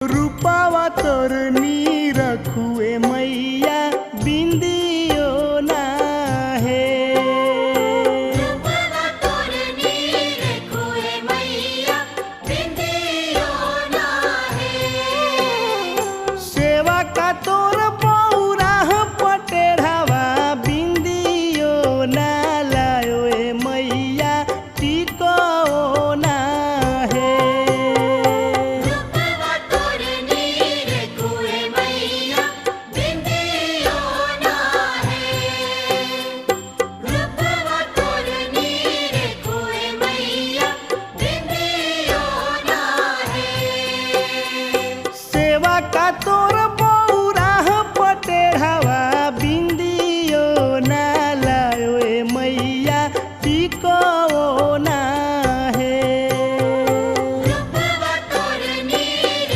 रूपावा तोर नी रखुए मैया बिंदियो ना है। रूपावा तोर नी रखुए मैया बिंदियो ना है। सेवा का तोर पौरा पटेढ़ावा बिंदियो ना लायो ए मैया टिको ना है। रूपावा तोर नी रखुए मैया बिंदियो ना है। रूपावा तोर नी रखुए मैया बिंदियो ना है। सेवा का तोर